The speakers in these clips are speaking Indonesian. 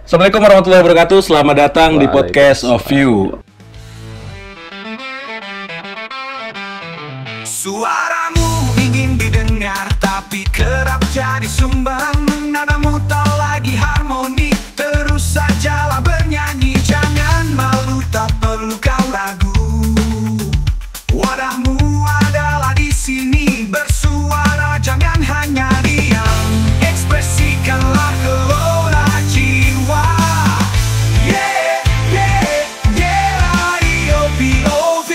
Assalamualaikum warahmatullahi wabarakatuh. Selamat datang di podcast of you. Suaramu ingin didengar tapi kerap jadi sumbang. Nadamu tak lagi harmoni, terus sajalah bernyanyi. Jangan malu, tak perlu kau ragu. Wadahmu adalah di sini, bersuara jangan hanya diam. Ekspresikanlah gelora jiwa. Yeah, yeah, yeah, radio POV.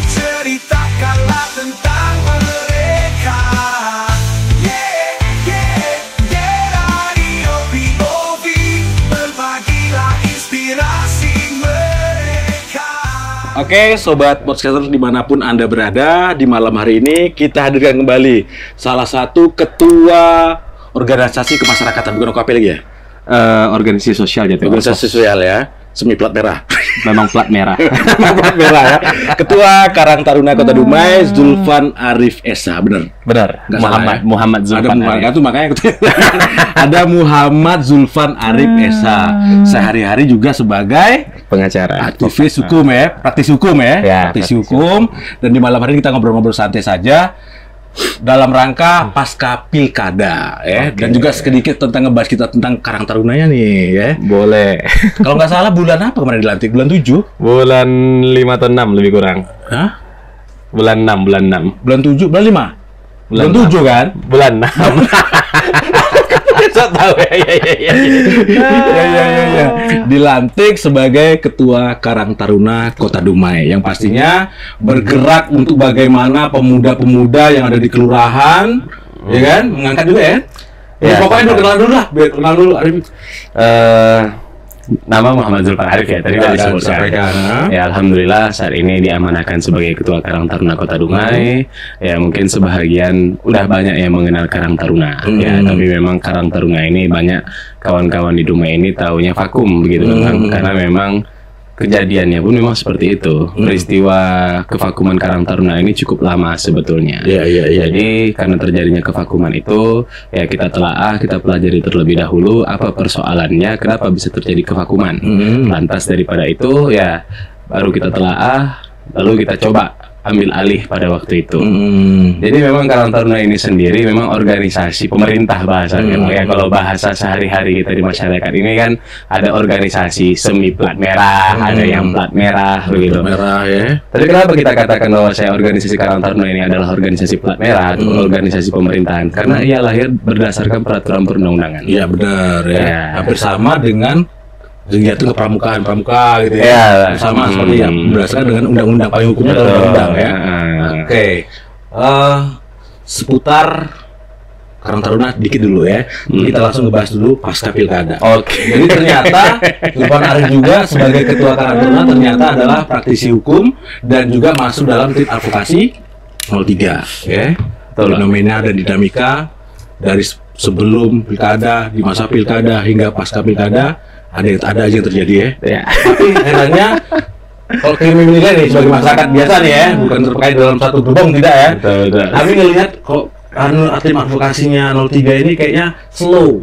Ceritakanlah tentang mereka. Yeah, yeah, yeah, radio POV. Berbagilah inspirasi mereka. Oke, sobat podcaster dimanapun Anda berada, di malam hari ini kita hadirkan kembali salah satu ketua organisasi kemasyarakatan, bukan OKP lagi ya? Organisasi sosial gitu. Organisasi sosial ya, semi plat merah. Memang plat merah. Memang plat merah ya. Ketua Karang Taruna Kota Dumai, Zulfan Arif Esa, bener? Benar. Nggak salah ya? Muhammad Ada Zulfan Muhammad, Arif. itu makanya ada Muhammad Zulfan Arif Esa. Sehari-hari juga sebagai Pengacara. aktivis hukum ya, praktisi hukum ya, Ya, praktisi praktisi hukum. Dan di malam hari ini kita ngobrol-ngobrol santai saja dalam rangka pasca pilkada ya, Oke. dan juga sedikit tentang ngebahas kita tentang Karang Tarunanya nih ya. Boleh. Kalau nggak salah bulan apa kemarin dilantik? Bulan 7? Bulan 5 atau 6 lebih kurang. Hah? Bulan 6, bulan 6. Bulan 7? Bulan 5? Bulan Bulan 7 kan? Bulan 6. So tahu ya. Ya. Dilantik sebagai Ketua Karang Taruna Kota Dumai yang pastinya bergerak untuk bagaimana pemuda-pemuda yang ada di kelurahan, ya kan, mengangkat juga ya. Ya, Ya, pokoknya sama. biar kenal dulu Arif. Nama Muhammad Zulfan Arif ya, tadi Ya, udah dan disebutkan. sampaikan, ha? Ya, alhamdulillah saat ini diamanahkan sebagai Ketua Karang Taruna Kota Dumai. Ya, mungkin sebahagian udah banyak yang mengenal Karang Taruna. Ya, tapi memang Karang Taruna ini banyak kawan-kawan di Dumai ini taunya vakum begitu memang, karena memang kejadiannya pun memang seperti itu. Peristiwa kevakuman Karang Taruna ini cukup lama sebetulnya. Iya. Jadi karena terjadinya kevakuman itu, ya kita telaah, kita pelajari terlebih dahulu apa persoalannya, kenapa bisa terjadi kevakuman. Lantas daripada itu, ya baru kita telaah, lalu kita coba ambil alih pada waktu itu. Jadi memang Karang Taruna ini sendiri memang organisasi pemerintah bahasanya. Ya kalau bahasa sehari-hari kita di masyarakat ini kan ada organisasi semi plat merah, ada yang plat merah begitu. Merah ya. Tapi kenapa kita katakan bahwa saya organisasi Karang Taruna ini adalah organisasi plat merah atau organisasi pemerintahan? Karena ia lahir berdasarkan peraturan perundang-undangan. Iya benar ya. Ya. Hampir sama dengan kegiatan pramuka gitu ya. Ya. Sama seperti yang berdasarkan dengan undang-undang, paling hukumnya adalah undang-undang ya. Oke. Seputar Karang Taruna dikit dulu ya. Kita langsung ngebahas dulu pasca pilkada. Oke. Jadi ternyata Zulfan Arif juga sebagai Ketua Karang Taruna ternyata adalah praktisi hukum dan juga masuk dalam tim advokasi 03 ya. Fenomena dan dinamika dari sebelum pilkada, di masa pilkada hingga pasca pilkada ada aja yang terjadi ya. Ya. Tapi herannya kalau kami menilai nih sebagai masyarakat biasa nih ya, bukan terkait dalam satu gerbong tidak ya. Betul. Kami ngelihat kok tim advokasinya 03 ini kayaknya slow.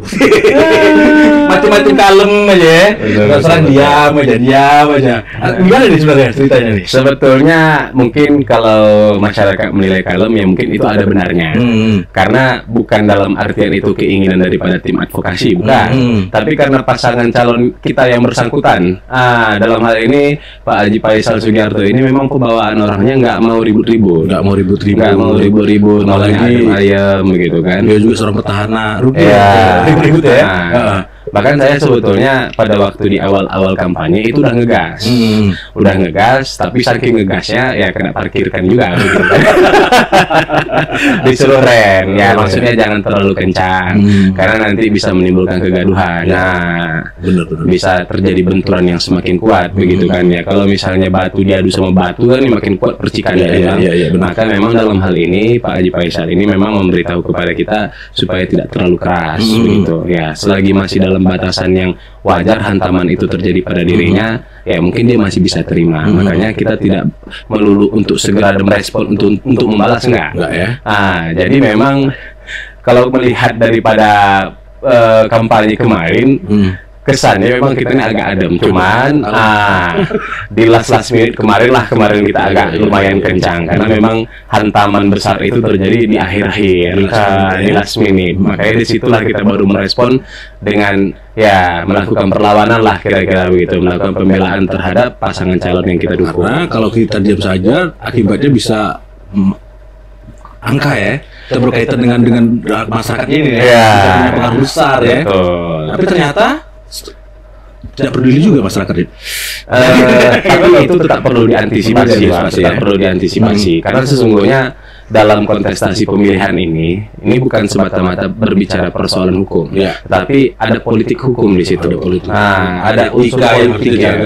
Macam-macam kalem aja ya. Terus terang diam aja. Gimana nih sebenarnya ceritanya nih? Sebetulnya mungkin kalau masyarakat menilai kalem ya mungkin itu ada benarnya. Karena bukan dalam artian itu keinginan daripada tim advokasi, bukan. Tapi karena pasangan calon kita yang bersangkutan. Dalam hal ini Pak Haji Faisal Sugiharto ini memang pembawaan orangnya nggak mau ribut-ribut. Nggak mau ribut-ribut. Nggak mau ribut-ribut, Apalagi maunya ayam begitu kan. Dia juga seorang petahana rugi. Ya, Ribut-ribut ya. Nah, bahkan saya sebetulnya pada waktu di awal-awal kampanye itu udah ngegas. Udah ngegas, tapi saking ngegasnya ya kena parkirkan juga gitu kan. Disuruh rem, ya maksudnya jangan terlalu kencang karena nanti bisa menimbulkan kegaduhan. Nah, Bener. bisa terjadi benturan yang semakin kuat begitu kan ya. Kalau misalnya batu diadu sama batu kan ini makin kuat percikannya ya. Iya, benar. Maka memang dalam hal ini Pak Haji Faisal ini memang memberitahu kepada kita supaya tidak terlalu keras begitu ya. Selagi masih dalam batasan yang wajar hantaman itu terjadi pada dirinya, ya mungkin dia masih bisa terima. Makanya kita tidak melulu untuk segera merespon untuk membalas enggak ya. Jadi memang kalau melihat daripada kampanye kemarin, kesannya memang kita ini agak adem, cuman di last minute kemarin kita agak lumayan kencang karena memang hantaman besar itu terjadi di akhir-akhir, di last minute. Makanya disitulah kita baru merespon dengan ya melakukan perlawanan lah kira-kira begitu, melakukan pembelaan terhadap pasangan calon yang kita dukung. Karena kalau kita diam saja, akibatnya bisa angka ya, kita berkaitan dengan masyarakat ini ya, bisa punya pengaruh besar ya. Betul. Tapi ternyata tidak peduli juga masyarakat itu. Tapi itu tetap perlu diantisipasi, Pak. Tetap perlu diantisipasi karena sesungguhnya dalam kontestasi pemilihan ini bukan semata-mata berbicara persoalan hukum, tapi ada politik hukum di situ. Ada unsur politik ya.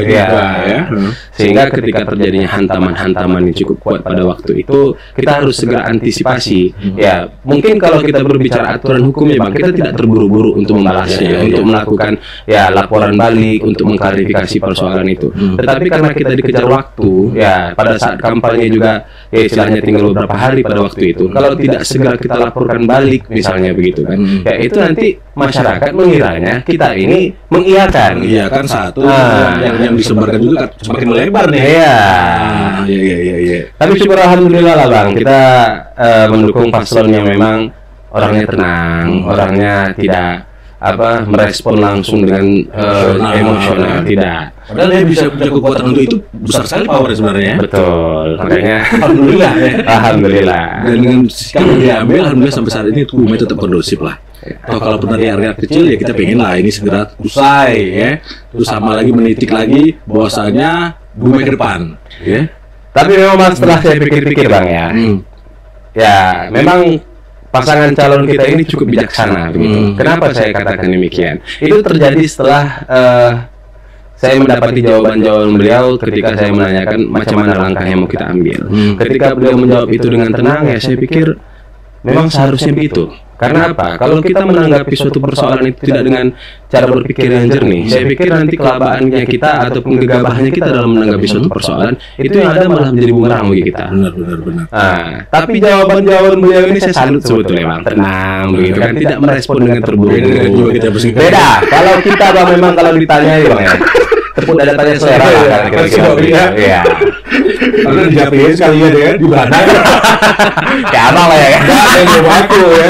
Sehingga ketika terjadinya hantaman-hantaman yang cukup kuat pada waktu itu, kita harus segera antisipasi. Ya, mungkin kalau kita berbicara aturan hukum ya Bang, kita tidak terburu-buru untuk membalasnya, untuk melakukan ya laporan balik, untuk mengklarifikasi persoalan itu. Tetapi karena kita dikejar waktu, ya pada saat kampanye juga ya istilahnya tinggal beberapa hari pada waktu itu, kalau tidak segera kita laporkan balik misalnya begitu kan, ya itu nanti masyarakat mengiranya kita ini mengiyakan. Iya kan, satu yang disebarkan juga semakin melebar nih. Iya. Tapi syukur alhamdulillah lah Bang, kita mendukung paslon yang memang orangnya tenang, orangnya tidak merespon langsung dengan emosional, tidak. Padahal dia bisa punya kekuatan untuk itu, besar sekali power sebenarnya. Betul, makanya alhamdulillah ya. Alhamdulillah. Dan dengan sikap yang diambil, alhamdulillah sampai saat ini Bumi tetap kondusif lah. Kalau pernah di area kecil ya kita pengen lah ini segera usai ya. Terus sama lagi menitik lagi bahwasanya Bumi ke depan ya. Tapi memang setelah saya pikir-pikir Bang ya, ya memang pasangan calon kita ini cukup bijaksana begitu. Kenapa saya katakan demikian? Itu terjadi setelah saya mendapati jawaban-jawaban beliau ketika saya menanyakan macam mana langkah yang mau kita ambil. Ketika beliau menjawab itu dengan tenang, ya saya pikir memang seharusnya begitu. Karena apa? Kalau kita menanggapi suatu persoalan itu tidak dengan cara berpikir yang jernih, saya pikir nanti kelabaannya kita ataupun gegabahnya kita dalam menanggapi suatu persoalan itu yang ada malah menjadi bumerang bagi kita. Benar. Tapi jawaban-jawaban beliau ini saya salut sebetulnya Bang, tenang begitu kan, tidak merespon dengan terburu-buru. Beda. Kalau kita Bang memang kalau ditanya Bang ya, tepuk dada tanya selera lah kira-kira. Iya. Karena dijawabin sekali ya dia di belakang. Kayak apa lah ya? Yang coba aku ya.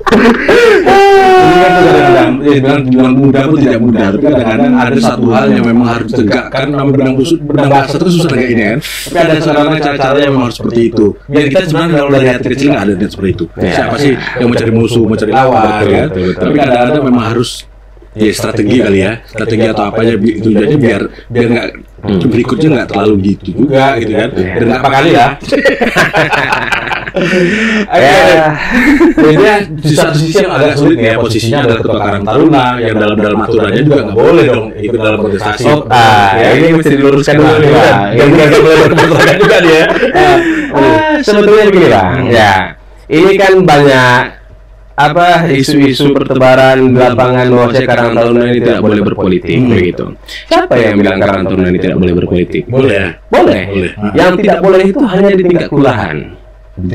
Ini kan kadang-kadang bilang mudah pun tidak mudah. Tapi kadang-kadang ada satu hal yang memang harus tegakkan. Namanya benang bahasa itu susah kayak gini kan. Tapi ada sekarang cara-cara yang memang harus seperti itu. Biar kita sebenarnya kalau dari hati kecil nggak ada niat seperti itu. Siapa sih yang mau cari musuh, mau cari lawan kan? Tapi kadang-kadang memang harus ya strategi kali ya, strategi atau apa aja itu jadi biar nggak berikutnya nggak terlalu gitu juga gitu kan, biar nggak apa kali ya. Jadi di satu sisi yang agak sulit ya, posisinya adalah ketua Karang Taruna yang dalam aturannya juga nggak boleh dong ikut dalam kontestasi. Ini mesti diluruskan dulu nih Bang. Yang nggak boleh berkontestasi juga dia. Sebetulnya begini Bang, ya ini kan banyak isu-isu pertebaran di lapangan bahwa Karang Taruna ini tidak boleh berpolitik begitu. Siapa yang bilang Karang Taruna ini tidak boleh berpolitik? Boleh. Yang tidak boleh itu hanya di tingkat kelurahan. Di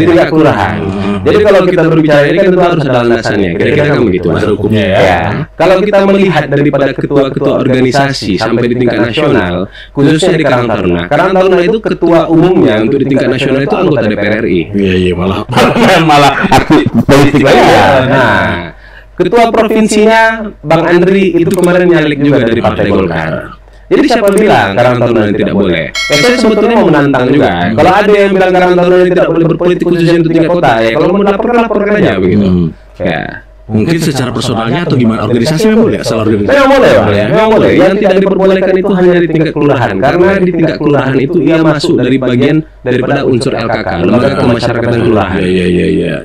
tingkat kelurahan. Jadi kalau kita berbicara ini kan tentu harus ada landasannya. Kira-kira kan begitu. Hukumnya ya. Kalau kita melihat daripada ketua-ketua organisasi sampai di tingkat nasional, khususnya di Karang Taruna. Karang Taruna itu ketua umumnya untuk di tingkat nasional itu anggota DPR RI. Iya malah aktif politik lagi. Nah, ketua provinsinya Bang Andri itu kemarin nyalik juga dari Partai Golkar. Jadi siapa bilang Karang Taruna ini tidak boleh? Saya sebetulnya mau menantang juga. Kalau ada yang bilang Karang Taruna ini tidak boleh berpolitik khususnya untuk tingkat kota, ya kalau mau laporkan aja begitu. Ya. Mungkin secara personalnya atau gimana, organisasi memang boleh, asal organisasi. Memang boleh Bang ya, memang boleh. Yang tidak diperbolehkan itu hanya di tingkat kelurahan, karena di tingkat kelurahan itu ia masuk dari bagian daripada unsur LKK, lembaga kemasyarakatan kelurahan. Iya.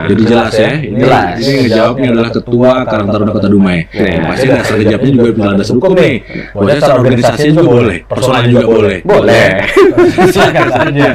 Jadi jelas ya. Jelas. Ini ngejawabnya adalah ketua Karang Taruna Kota Dumai. Pasti dasar kejawabnya juga bilang dasar hukum nih. Bahwa secara organisasi juga boleh, personalnya juga boleh. Boleh. Silakan saja.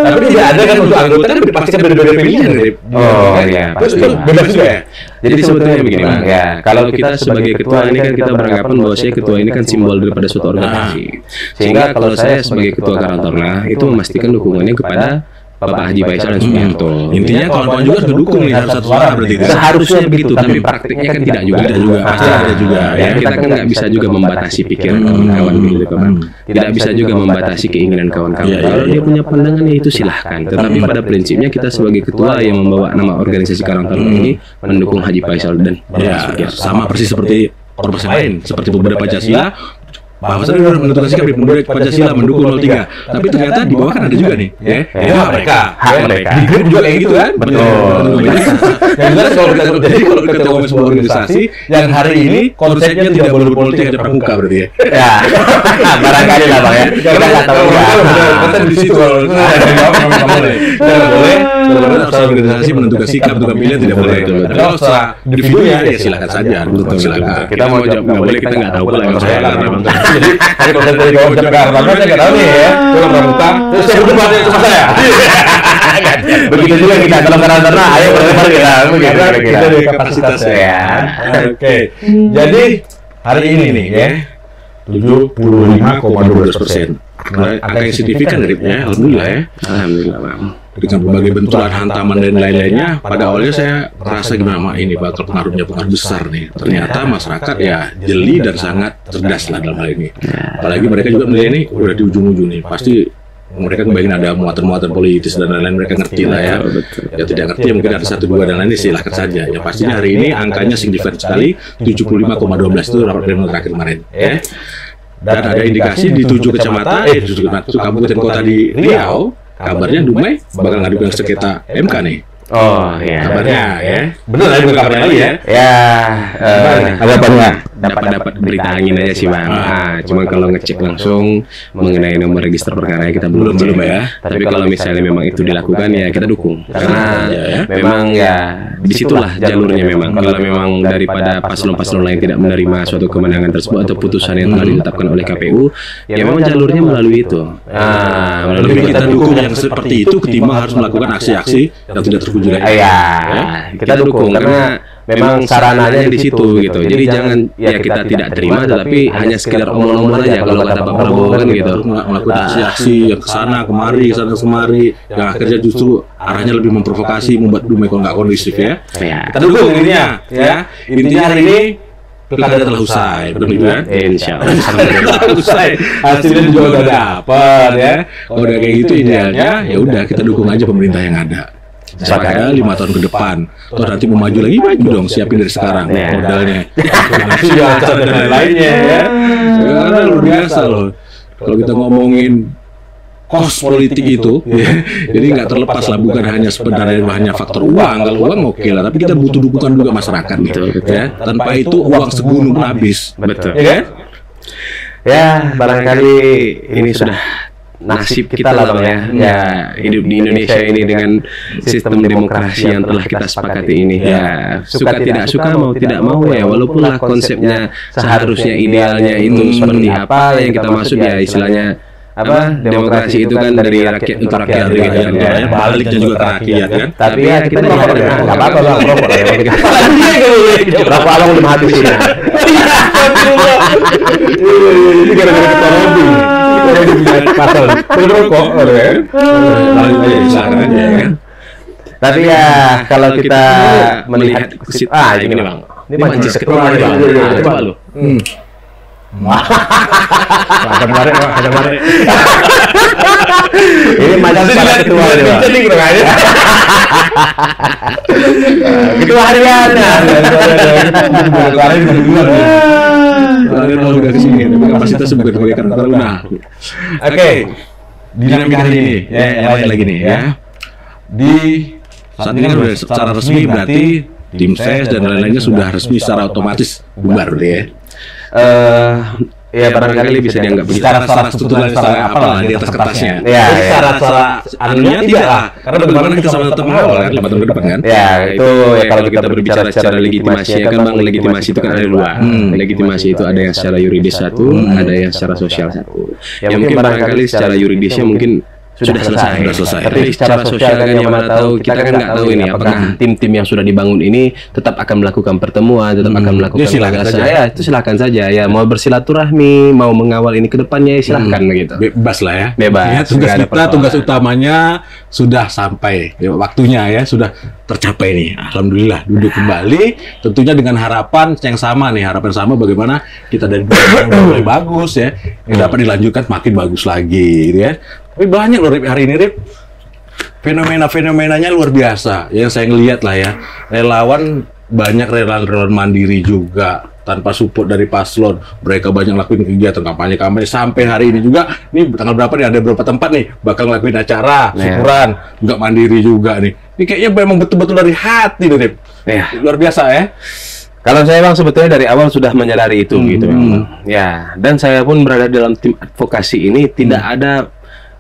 Tapi tidak ada kan untuk anggota kan dipastikan dari pemilihan. Oh iya. Itu bebas juga ya. Jadi sebetulnya begini Bang, ya kalau kita sebagai ketua ini kan kita beranggapan bahwa saya ketua ini kan simbol daripada suatu organisasi. Sehingga kalau saya sebagai ketua Karang Taruna itu memastikan dukungannya kepada Bapak Haji Faisal dan Sugiharto. Intinya kawan-kawan juga harus mendukung nih, harus satu suara berarti. Seharusnya begitu, tapi praktiknya kan tidak juga. Pasti ada juga. Ya, kita kan nggak bisa juga membatasi pikiran kawan-kawan gitu kan. Tidak bisa juga membatasi keinginan kawan-kawan. Kalau dia punya pandangan ya itu silahkan. Tetapi pada prinsipnya kita sebagai ketua yang membawa nama organisasi Karang Taruna ini mendukung Haji Faisal dan Ya, sama persis seperti ormas lain, seperti Pemuda Pancasila. Bahwasanya sudah menentukan sikap di Pemuda Pancasila mendukung 03. Tapi ternyata di bawah kan ada juga nih, ya. Itu hak mereka. Di grup juga kayak gitu kan? Betul. Yang jelas kalau kita ngomong sebuah organisasi yang hari ini konsepnya tidak boleh politik aja pramuka berarti ya. Ya, barangkali lah Bang ya. Kita nggak tahu ya. Kita di situ kalau nggak boleh. Tidak boleh. Kalau secara organisasi menentukan sikap, menentukan pilihan tidak boleh. Tapi kalau secara individunya ya silakan saja. Silakan. Kita mau jawab nggak boleh, kita nggak tahu pula yang saya Jadi hari konten dari kawan Jakarta, saya nggak tahu nih ya. Kalau pramuka, terus saya berdebat sama saya. Begitu juga kita kalau Karang Taruna, ayo berdebat kita. Kita dari kapasitas ya. Oke. Jadi hari ini nih ya 75,12%. Angka yang signifikan dari alhamdulillah ya. Alhamdulillah Bang. Dengan berbagai benturan hantaman dan lain-lainnya, pada awalnya saya merasa gimana ini bakal pengaruh besar nih. Ternyata masyarakat ya jeli dan sangat cerdas lah dalam hal ini. Apalagi mereka juga melihat ini udah di ujung-ujung nih, pasti mereka kebayangin ada muatan-muatan politis dan lain-lain, mereka ngerti lah ya. Ya tidak ngerti ya mungkin ada 1-2 dan lain-lain silahkan saja. Ya pastinya hari ini angkanya signifikan sekali 75,12 itu rapat pleno terakhir kemarin. Ya. Dan ada indikasi di 7 kecamatan, 7 kabupaten kota di Riau. Kabarnya Dumai bakal ngadukan sengketa MK nih. Oh ya. Kabarnya ya. Bener lah, bukan kabarnya lagi ya. Ya. Ada apa nih? Dapat berita angin aja sih Bang. Cuma kalau ngecek langsung mengenai nomor register perkara kita belum ya. Tapi kalau misalnya memang itu dilakukan ya kita dukung. Karena memang ya disitulah jalurnya memang. Kalau memang daripada paslon-paslon lain tidak menerima suatu kemenangan tersebut atau putusan yang telah ditetapkan oleh KPU, ya memang jalurnya melalui itu. Lebih kita dukung yang seperti itu ketimbang harus melakukan aksi-aksi yang tidak terwujud. Iya. Kita dukung karena memang sarananya di situ gitu. Jadi jangan ya kita tidak terima tetapi hanya sekedar omong-omong aja kalau kata Pak Prabowo kan gitu. Melakukan aksi-aksi yang kesana kemari, yang akhirnya justru arahnya lebih memprovokasi, membuat Dumai kalau nggak kondusif ya. Kita dukung intinya ya. Intinya hari ini pilkada telah usai, betul kan? Insya Allah. Telah usai. Hasilnya juga udah dapat ya. Kalau udah kayak gitu idealnya ya udah kita dukung aja pemerintah yang ada. Ada 5 tahun ke depan. Terus nanti mau maju lagi, maju dong, siapin dari sekarang modalnya. Dan lain-lainnya ya. Karena luar biasa loh. Kalau kita ngomongin kos politik itu, ya, jadi nggak terlepas lah, bukan hanya sebenarnya hanya faktor uang. Kalau uang oke lah, tapi kita butuh dukungan juga masyarakat, ya. Tanpa itu uang segunung pun habis, Betul. ya kan? Ya, barangkali Ini sudah nasib kita lah Bang ya. Ya, hidup di Indonesia ini dengan sistem demokrasi yang telah kita sepakati ini. Ya, suka tidak suka, mau tidak mau ya, walaupun lah konsepnya seharusnya idealnya itu seperti apa yang kita maksud ya istilahnya apa demokrasi itu kan dari rakyat untuk rakyat gitu kan ya. Baliknya juga ke rakyat kan. tapi ya kita nggak apa-apa lah rokok lah ya. Rokok abang udah habis sih. Ini gara-gara kita lobby. Pasal berrokok ya. Tapi ya kalau kita melihat ini Bang. Ini mancis ketua nih Bang. Coba lu. Ada mare. Ini macam para ketua nih Bang. Ketua harian. Kalau udah kesini, kapasitas bukan sebagai Karang Taruna. Oke, dinamika hari ini, ya, yang lain lagi nih, ya. Di saat ini kan sudah secara resmi berarti tim ses dan lain-lainnya sudah resmi secara otomatis bubar, ya. Ya barangkali bisa dianggap begitu. Secara struktural, secara apalah di atas kertasnya. Ya, secara anunya tidak lah. Karena bagaimana kita sama tetap mengawal kan 5 tahun ke depan kan. Ya, itu Ya kalau kita berbicara secara legitimasi ya kan Bang, legitimasi itu kan ada dua. Legitimasi itu ada yang secara yuridis satu, ada yang secara sosial satu. Ya mungkin barangkali secara yuridisnya mungkin sudah selesai. Sudah selesai. Tapi secara sosial kan yang mana tahu, kita kan nggak tahu ini apakah tim-tim yang sudah dibangun ini tetap akan melakukan pertemuan, tetap akan melakukan Ya, silakan gagasan. saja. Ya, itu silakan saja. Ya, mau bersilaturahmi, mau mengawal ini ke depannya, silahkan begitu. Bebas lah ya. Bebas, Ya, tugas nggak ada kita, persoalan. tugas utamanya sudah sampai. Ya, waktunya ya sudah tercapai nih. Alhamdulillah duduk kembali. Tentunya dengan harapan yang sama nih. Harapan sama bagaimana kita dari yang udah mulai bagus ya. Yang dapat dilanjutkan makin bagus lagi gitu ya. Tapi banyak loh Rip, hari ini Rip. Fenomena-fenomenanya luar biasa. Yang saya ngelihat lah ya. Relawan banyak relawan mandiri juga tanpa support dari paslon. Mereka banyak lakuin kegiatan kampanye sampai hari ini juga. Nih tanggal berapa nih, ada beberapa tempat nih bakal ngelakuin acara syukuran, nggak mandiri juga nih. Ini kayaknya memang betul-betul dari hati nih, Rip. Ya. Luar biasa ya. Kalau saya bang sebetulnya dari awal sudah menyadari itu gitu memang. Ya, dan saya pun berada dalam tim advokasi ini tidak ada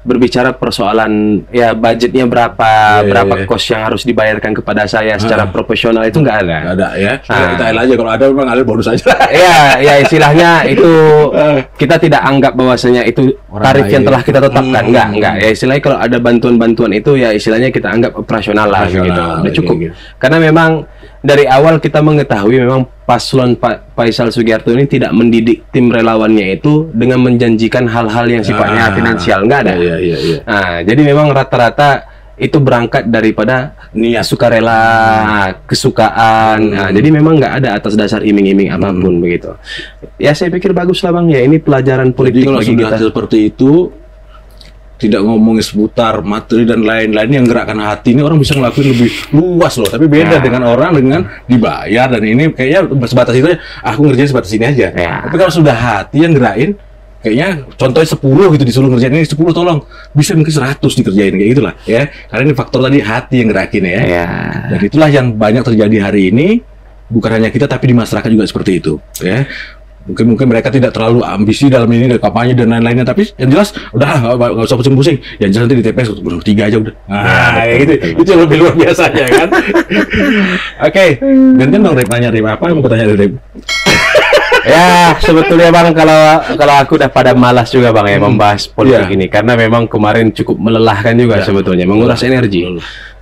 berbicara persoalan ya budgetnya berapa, berapa kos yang harus dibayarkan kepada saya secara profesional, itu nggak ada. Nggak ada ya. Kita aja kalau ada memang ada bonus aja. Ya istilahnya itu kita tidak anggap bahwasanya itu tarif yang telah kita tetapkan. Enggak. Ya istilahnya kalau ada bantuan-bantuan itu ya istilahnya kita anggap operasional lah gitu. Udah cukup. Gitu. Karena memang dari awal kita mengetahui memang paslon Pak Faisal Sugiharto ini tidak mendidik tim relawannya itu dengan menjanjikan hal-hal yang sifatnya finansial, enggak ada. Iya. Nah, jadi memang rata-rata itu berangkat daripada niat sukarela, kesukaan. Nah, jadi memang nggak ada atas dasar iming-iming apapun begitu. Ya saya pikir bagus lah bang. Ya ini pelajaran politik Jadi kalau bagi sudah kita. seperti itu, tidak ngomongin seputar materi dan lain-lain yang gerakkan hati, ini orang bisa ngelakuin lebih luas loh. Tapi beda dengan orang dengan dibayar, dan ini kayaknya sebatas itu aja. Aku ngerjain sebatas ini aja. Tapi kalau sudah hati yang gerakin, kayaknya contohnya 10 gitu disuruh ngerjain ini 10, tolong bisa mungkin 100 dikerjain kayak gitulah ya. Karena ini faktor tadi hati yang gerakin ya. Dan itulah yang banyak terjadi hari ini. Bukan hanya kita tapi di masyarakat juga seperti itu ya. Mungkin mereka tidak terlalu ambisi dalam ini kampanye dan lain-lainnya, tapi yang jelas udah nggak usah pusing-pusing. Yang jelas nanti di TPS 3 aja udah. Itu yang lebih luar biasanya kan. Oke, gantian dong Rip, nanya Rip, apa yang mau tanya Rip? Ya sebetulnya bang, kalau aku udah pada malas juga bang ya membahas politik ini, karena memang kemarin cukup melelahkan juga sebetulnya, menguras energi.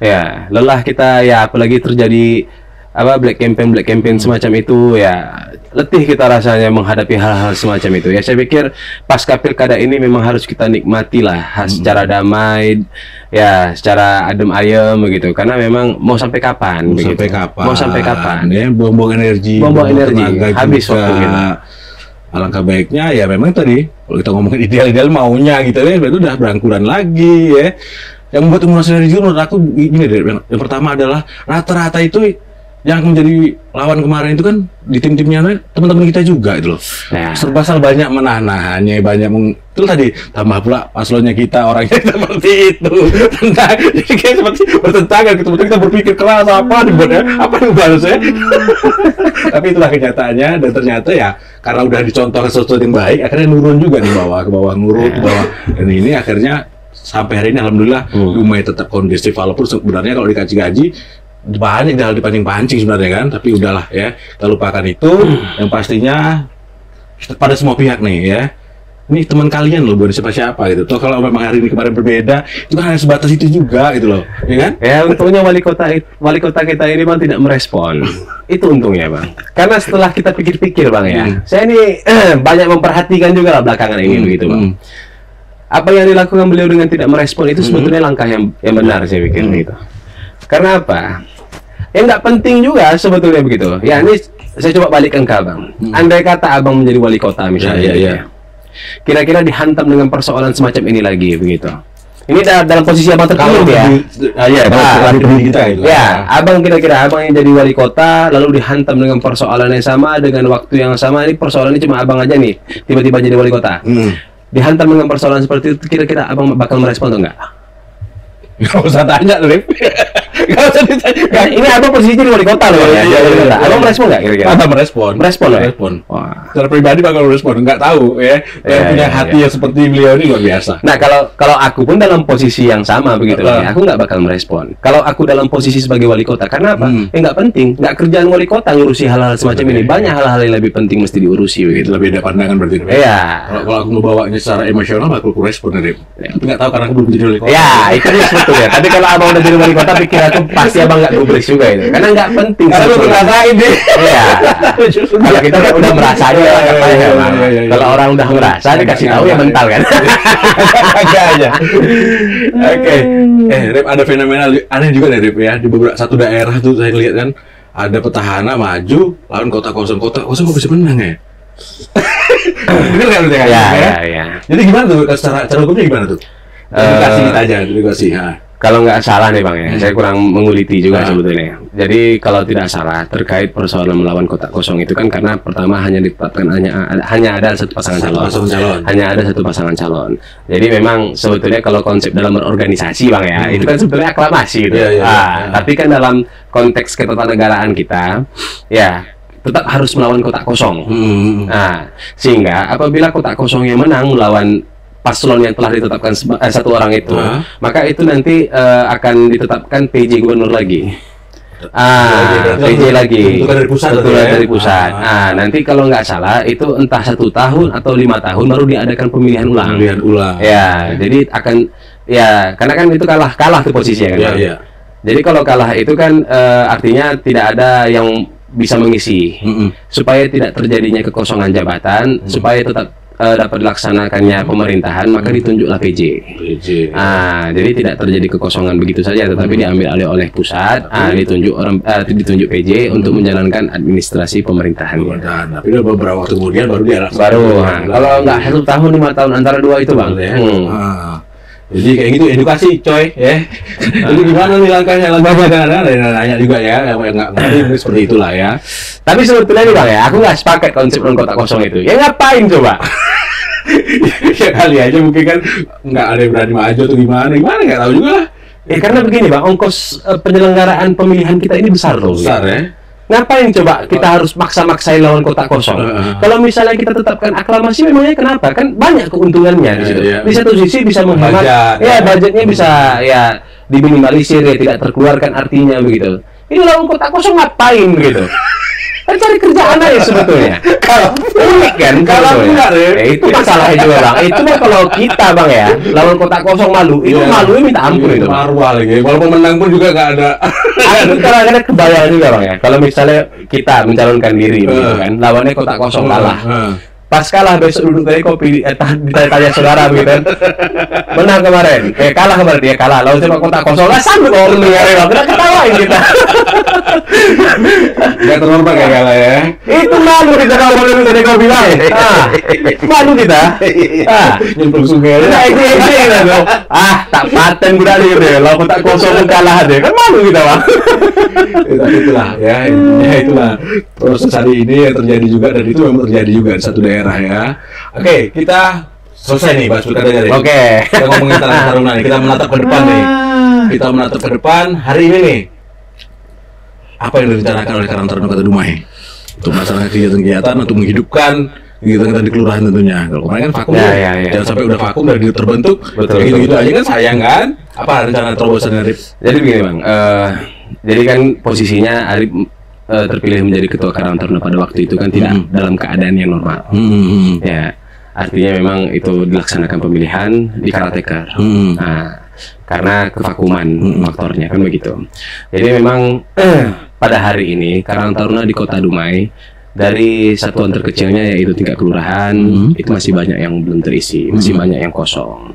Ya lelah kita ya, apalagi terjadi black campaign semacam itu ya, letih kita rasanya menghadapi hal-hal semacam itu ya. Saya pikir pasca pilkada ini memang harus kita nikmati lah secara damai ya, secara adem ayem begitu, karena memang mau sampai kapan mau sampai kapan ya, buang-buang energi tenaga habis juga. Waktu kita. Alangkah baiknya ya memang tadi kalau kita ngomongin ideal maunya gitu ya, itu udah berangkuran lagi ya. Yang membuat menguras energi menurut aku ini deh, yang pertama adalah rata-rata itu yang menjadi lawan kemarin itu kan di tim-timnya teman-teman kita juga itu loh. Serba salah, banyak menahan-nahannya, itu tadi tambah pula paslonnya kita orangnya seperti itu. Jadi kayak seperti bertentangan gitu. Kita berpikir keras apa dibalasnya. Tapi itulah kenyataannya, dan ternyata ya karena udah dicontohkan sesuatu yang baik, akhirnya nurun juga ke bawah nurun ke bawah. Dan ini akhirnya sampai hari ini alhamdulillah lumayan tetap kondusif, walaupun sebenarnya kalau dikaji-kaji banyak hal dipancing-pancing sebenarnya kan, tapi udahlah ya, kita lupakan itu. Yang pastinya pada semua pihak nih ya, ini teman kalian loh, bukan siapa-siapa gitu. Toh kalau memang hari ini kemarin berbeda, itu kan hanya sebatas itu juga gitu loh, ya kan? Ya untungnya wali kota kita ini bang tidak merespon. Itu untungnya bang, karena setelah kita pikir-pikir bang ya, saya ini banyak memperhatikan juga lah belakangan ini begitu bang. Apa yang dilakukan beliau dengan tidak merespon itu sebetulnya langkah yang benar saya pikir gitu. Karena apa? Ya nggak penting juga sebetulnya begitu. Ya ini saya coba balikkan ke abang. Andai kata abang menjadi wali kota misalnya, kira-kira dihantam dengan persoalan semacam ini lagi begitu. Ini dalam posisi abang terpilih ya. Abang kira-kira abang yang jadi wali kota lalu dihantam dengan persoalan yang sama dengan waktu yang sama. Ini persoalan ini cuma abang aja nih, tiba-tiba jadi wali kota. Dihantam dengan persoalan seperti itu, kira-kira abang bakal merespon atau enggak? Nggak usah tanya, Rip. Enggak usah ditanya. Nah, ini abang posisinya di wali kota loh ya. Iya. Abang merespon nggak kira-kira? Masa merespon? Merespon ya? Merespon. Wah. Secara pribadi bakal merespon, nggak tahu ya. Yang punya hati yang seperti beliau ini luar biasa. Nah, kalau aku pun dalam posisi yang sama begitu ya, aku nggak bakal merespon. Kalau aku dalam posisi sebagai wali kota, karena apa? Nggak penting, nggak kerjaan wali kota ngurusi hal-hal semacam ini. Banyak hal-hal yang lebih penting mesti diurusi begitu. Lebih ada pandangan berarti. Iya. Kalau aku ngebawanya secara emosional, aku respon Rip. Tapi nggak tahu karena aku belum jadi wali kota. Ya, itu dia sebetulnya. Tapi kalau abang udah jadi wali kota, pikir aku pasti abang nggak gubris juga itu. Karena nggak penting. Karena lu sebetulnya. ngerasain deh. Iya. Kalau kita kan udah merasanya, katanya, Bang. Kalau orang udah merasa, dikasih tahu ya mental kan. Agak aja. Oke. Rip, ada fenomena aneh juga nih Rip ya. Di beberapa satu daerah tuh saya lihat kan ada petahana maju lawan kota kosong kok bisa menang ya. Bener kan berarti kan? Ya. Jadi gimana tuh cara hukumnya gimana tuh? Edukasi kita aja, edukasi. Kalau nggak salah nih Bang ya, saya kurang menguliti juga Nah. sebetulnya. Jadi kalau tidak salah terkait persoalan melawan kotak kosong itu kan karena pertama hanya ditetapkan hanya ada satu pasangan calon. Hanya ada satu pasangan calon. Jadi memang sebetulnya kalau konsep dalam berorganisasi Bang ya, itu kan sebetulnya aklamasi gitu. Iya. Tapi kan dalam konteks ketatanegaraan kita, ya tetap harus melawan kotak kosong. Nah, sehingga apabila kotak kosong yang menang melawan paslon yang telah ditetapkan satu orang itu, maka itu nanti akan ditetapkan PJ gubernur lagi. PJ lagi. Tentukan dari pusat. Tentukan dari pusat. Nanti kalau nggak salah itu entah 1 tahun atau 5 tahun baru diadakan pemilihan ulang. Ya, jadi akan ya karena kan itu kalah tuh posisinya kan. Iya. Jadi kalau kalah itu kan artinya tidak ada yang bisa mengisi. Supaya tidak terjadinya kekosongan jabatan, supaya tetap dapat dilaksanakannya pemerintahan, maka ditunjuklah PJ. Jadi tidak terjadi kekosongan begitu saja, tetapi diambil alih oleh pusat, ditunjuk PJ untuk menjalankan administrasi pemerintahan. Tapi udah beberapa waktu kemudian baru diarahkan. Kalau nggak 1 tahun 5 tahun antara dua itu Bang. Jadi kayak gitu edukasi coy ya. Jadi gimana nih langkahnya kan ada yang nanya juga ya, yang nggak ngerti seperti itulah ya. Tapi sebetulnya nih Bang ya, aku nggak sepakat konsep kotak kosong itu. Ya ngapain coba? Ya kali aja mungkin kan nggak ada yang berani maju atau gimana nggak tahu juga lah. Ya karena begini Bang, ongkos penyelenggaraan pemilihan kita ini besar loh. Besar ya. Ngapain coba kita harus maksa-maksain lawan kotak kosong? Kalau misalnya kita tetapkan aklamasi, memangnya kenapa? Kan banyak keuntungannya di situ. Di satu sisi bisa menghemat, budgetnya bisa ya diminimalisir, ya tidak terkeluarkan artinya begitu. Ini lawan kotak kosong ngapain begitu? Kan cari kerjaan aja sebetulnya. Kalau unik kan, kalau enggak, itu masalahnya juga Bang. Itu mah kalau kita Bang ya, lawan kotak kosong malu, itu malunya minta ampun itu. Marwah lagi, walaupun menang pun juga nggak ada. Aku kadang-kadang kebayang juga Bang ya, kalau misalnya kita mencalonkan diri begitu kan, lawannya kotak kosong kalah. Pas kalah besok duduk dari kopi ditanya saudara begitu kan. Menang kemarin, kalah kemarin dia kalah. Lalu coba kotak kosong lah sanggup orang dengar Bang. Kita ketawain kita. Gak terhormat kayak kalah ya. Itu malu kita kalau boleh dari kopi lain. Malu kita. Nyemplung sungai. Tak paten budak ni gitu. Lalu kotak kosong kalah deh. Kan malu kita Bang. Tapi itulah ya, itulah proses hari ini yang terjadi juga, dan itu memang terjadi juga di satu daerah ya. Oke, kita selesai nih bahas pilkadanya nih. Kita ngomongin Karang Taruna nih, kita menatap ke depan nih. Kita menatap ke depan hari ini nih. Apa yang direncanakan oleh Karang Taruna Kota Dumai untuk melaksanakan kegiatan-kegiatan untuk menghidupkan kegiatan di kelurahan tentunya. Kalau kemarin kan vakum, jangan sampai udah vakum dari terbentuk. Gitu-gitu aja kan sayang kan? Apa rencana terobosan Arif? Jadi begini Bang, jadi kan posisinya Arif terpilih menjadi ketua Karang Taruna pada waktu itu kan tidak dalam keadaan yang normal. Ya, artinya memang itu dilaksanakan pemilihan di caretaker. Karena kevakuman faktornya kan begitu. Jadi memang pada hari ini Karang Taruna di Kota Dumai dari satuan terkecilnya yaitu tingkat kelurahan itu masih banyak yang belum terisi, masih banyak yang kosong.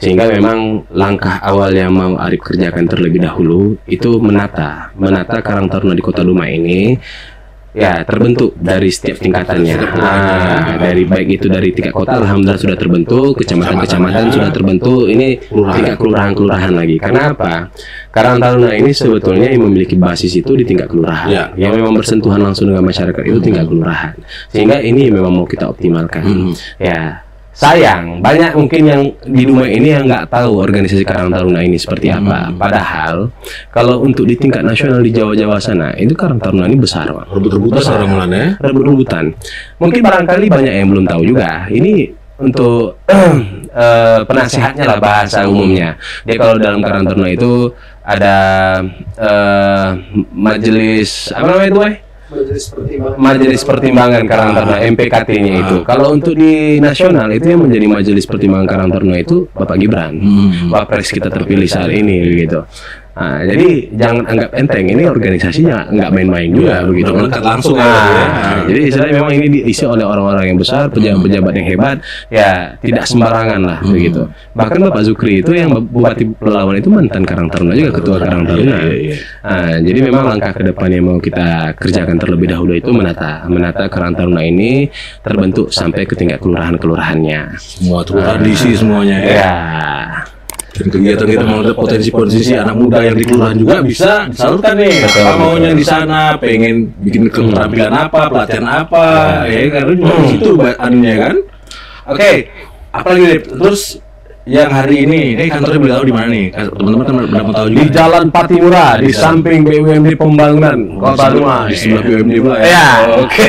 Sehingga memang langkah awal yang mau Arif kerjakan terlebih dahulu itu menata Karang Taruna di Kota Dumai ini ya terbentuk dari setiap tingkatannya. Dari baik itu dari tingkat kota alhamdulillah sudah terbentuk, kecamatan-kecamatan sudah terbentuk, ini tingkat kelurahan lagi. Karena apa? Karang Taruna ini sebetulnya yang memiliki basis itu di tingkat kelurahan. Yang memang bersentuhan langsung dengan masyarakat itu tingkat kelurahan. Sehingga ini memang mau kita optimalkan. Ya, sayang banyak mungkin yang di rumah ini yang nggak tahu organisasi Karang Taruna ini seperti apa. Padahal kalau untuk di tingkat nasional di Jawa-Jawa sana itu Karang Taruna ini besar, Bang. Rebut-rebutan orang mulanya ya. Rebut-rebutan. Mungkin barangkali banyak yang belum tahu juga. Ini untuk penasehatnya lah bahasa umumnya. Dia kalau dalam Karang Taruna itu ada majelis apa namanya itu, Majelis Pertimbangan Karang Taruna, MPKT-nya itu. Kalau untuk di nasional itu yang menjadi Majelis Pertimbangan Karang Taruna itu Bapak Gibran, Wapres kita terpilih saat ini begitu. Nah, jadi jangan anggap enteng, ini organisasinya nggak main-main juga begitu. Melekat langsung Jadi istilahnya memang ini diisi oleh orang-orang yang besar, pejabat-pejabat yang hebat, ya tidak sembarangan lah begitu. Bahkan Bapak Zukri itu yang Bupati Pelalawan itu mantan Karang Taruna juga, ketua Karang Taruna. Nah, jadi memang langkah ke depan yang mau kita kerjakan terlebih dahulu itu menata Karang Taruna ini terbentuk sampai ke tingkat kelurahan-kelurahannya. Semua tradisi semuanya ya. Ya. Dan kegiatan kita mau ada potensi-potensi anak muda yang di kelurahan juga bisa disalurkan nih. Betul, apa maunya di sana, pengen bikin keterampilan apa, pelatihan apa, ya karena juga di situ anunya kan. Oke, apalagi nih? Terus yang hari ini, kantornya boleh tahu di mana nih? Teman-teman mau tahu juga. Di Jalan Patimura, di samping BUMD Pembangunan Kota Rumah. Di sebelah BUMD pula ya. Ya, oke.